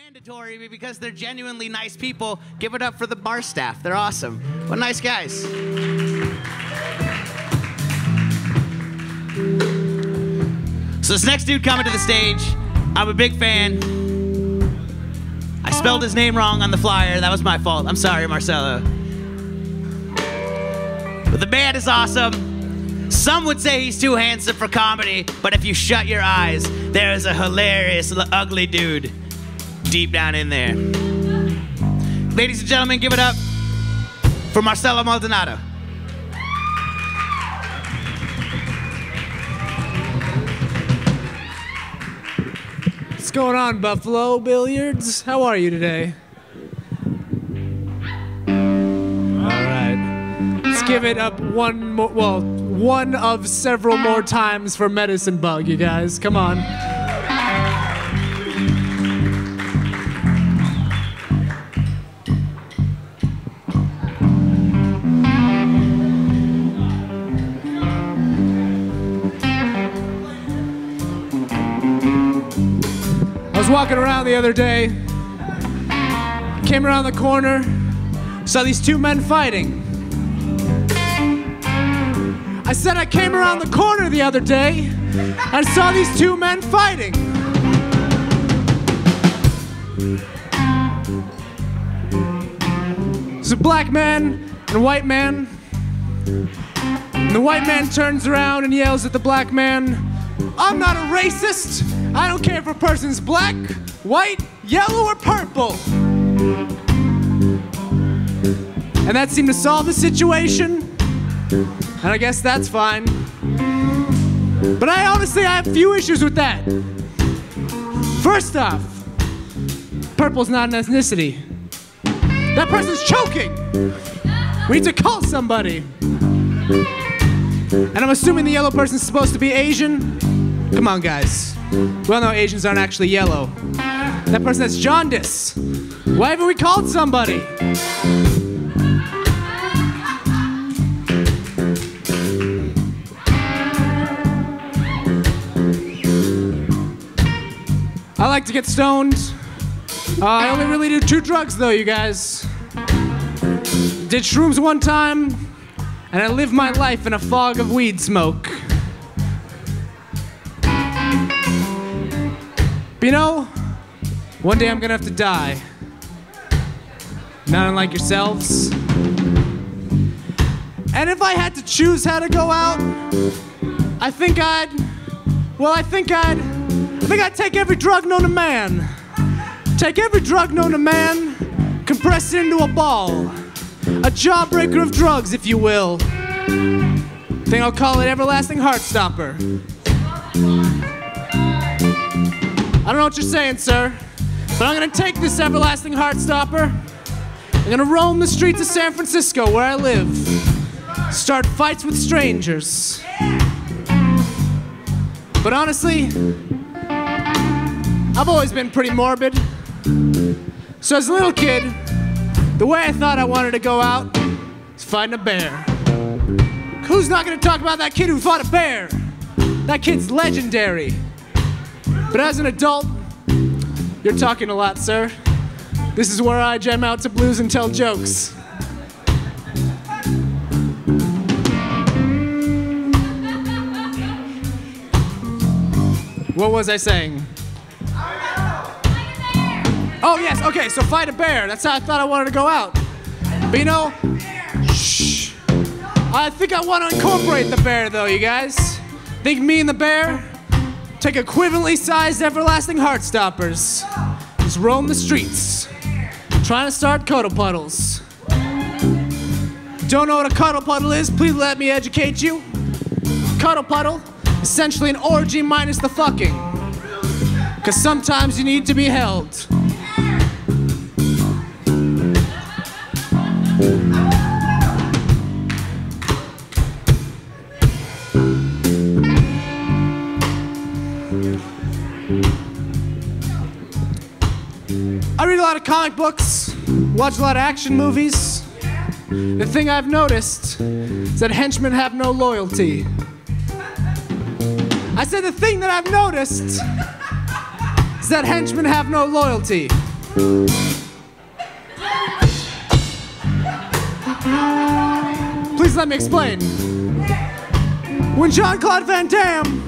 mandatory because they're genuinely nice people. Give it up for the bar staff. They're awesome. What nice guys. So this next dude coming to the stage, I'm a big fan. I spelled his name wrong on the flyer. That was my fault. I'm sorry, Marcelo. But the band is awesome. Some would say he's too handsome for comedy, but if you shut your eyes, there is a hilarious, ugly dude deep down in there. Ladies and gentlemen, give it up for Marcelo Maldonado. What's going on, Buffalo Billiards? How are you today? All right. Let's give it up one more, well, one of several more times for Medicine Bug, you guys. Come on. I was walking around the other day, came around the corner, saw these two men fighting. I said I came around the corner the other day and saw these two men fighting. There's a black man and a white man. And the white man turns around and yells at the black man, "I'm not a racist. I don't care if a person's black, white, yellow, or purple." And that seemed to solve the situation. And I guess that's fine. But I have a few issues with that. First off, purple's not an ethnicity. That person's choking. We need to call somebody. And I'm assuming the yellow person's supposed to be Asian. Come on, guys. We all know Asians aren't actually yellow. That person has jaundice. Why haven't we called somebody? I like to get stoned. I only really do 2 drugs though, you guys. Did shrooms one time, and I lived my life in a fog of weed smoke. But you know, one day I'm gonna have to die. Not unlike yourselves. And if I had to choose how to go out, I think I'd take every drug known to man. Take every drug known to man, compress it into a ball. A jawbreaker of drugs, if you will. Think I'll call it Everlasting Heartstopper. I don't know what you're saying, sir, but I'm gonna take this Everlasting Heartstopper. I'm gonna roam the streets of San Francisco, where I live. Start fights with strangers. But honestly, I've always been pretty morbid. So as a little kid, the way I thought I wanted to go out is fighting a bear. Who's not gonna talk about that kid who fought a bear? That kid's legendary. But as an adult, you're talking a lot, sir. This is where I jam out to blues and tell jokes. What was I saying? Oh yes, okay, so fight a bear. That's how I thought I wanted to go out. But you know, shh. I think I want to incorporate the bear though, you guys. Think me and the bear take equivalently sized Everlasting Heartstoppers. Just roam the streets, trying to start cuddle puddles. Don't know what a cuddle puddle is? Please let me educate you. Cuddle puddle, essentially an orgy minus the fucking. 'Cause sometimes you need to be held. I read a lot of comic books, watch a lot of action movies. The thing I've noticed is that henchmen have no loyalty. I said the thing that I've noticed is that henchmen have no loyalty. Please let me explain. When Jean-Claude Van Damme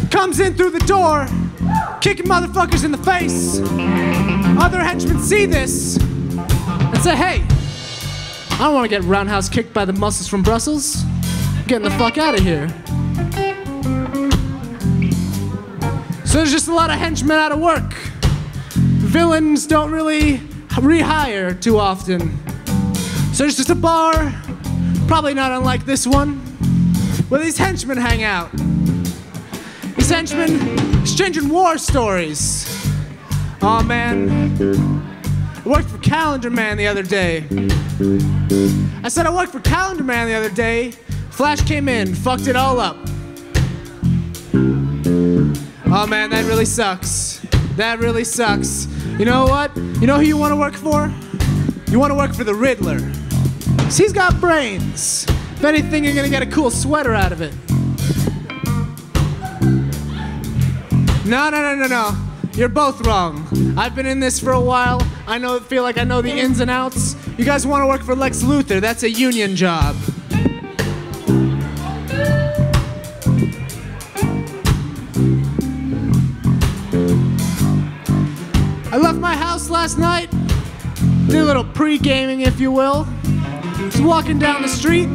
comes in through the door, kicking motherfuckers in the face, other henchmen see this and say, hey, I don't want to get roundhouse kicked by the muscles from Brussels. I'm getting the fuck out of here. So there's just a lot of henchmen out of work. Villains don't really rehire too often. So there's just a bar, probably not unlike this one, where these henchmen hang out. These henchmen exchanging war stories. Oh man, I worked for Calendar Man the other day. I said I worked for Calendar Man the other day. Flash came in, fucked it all up. Oh man, that really sucks. That really sucks. You know what? You know who you want to work for? You want to work for the Riddler. 'Cause he's got brains. If anything, you're gonna get a cool sweater out of it. No. You're both wrong. I've been in this for a while. Feel like I know the ins and outs. You guys want to work for Lex Luthor? That's a union job. I left my house last night. Did a little pre-gaming, if you will. Was walking down the street,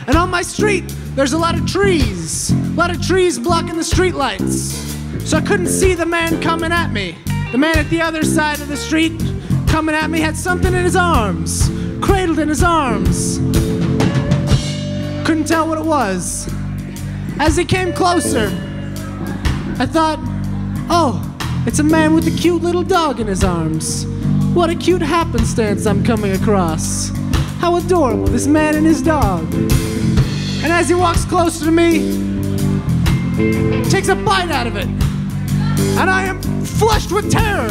and on my street, there's a lot of trees. A lot of trees blocking the street lights. So I couldn't see the man coming at me. The man at the other side of the street coming at me had something in his arms, cradled in his arms. Couldn't tell what it was. As he came closer, I thought, oh, it's a man with a cute little dog in his arms. What a cute happenstance I'm coming across. How adorable, this man and his dog. And as he walks closer to me, takes a bite out of it. And I am flushed with terror.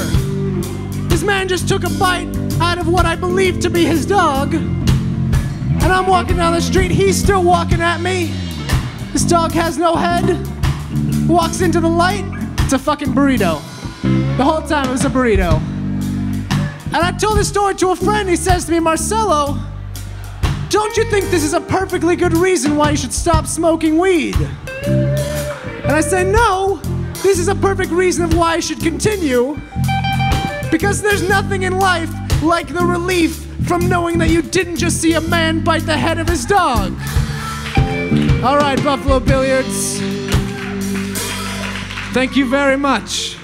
This man just took a bite out of what I believe to be his dog. And I'm walking down the street, he's still walking at me. This dog has no head. Walks into the light, it's a fucking burrito. The whole time it was a burrito. And I told this story to a friend, he says to me, Marcelo, don't you think this is a perfectly good reason why you should stop smoking weed? And I say, no, this is a perfect reason of why I should continue. Because there's nothing in life like the relief from knowing that you didn't just see a man bite the head of his dog. All right, Buffalo Billiards. Thank you very much.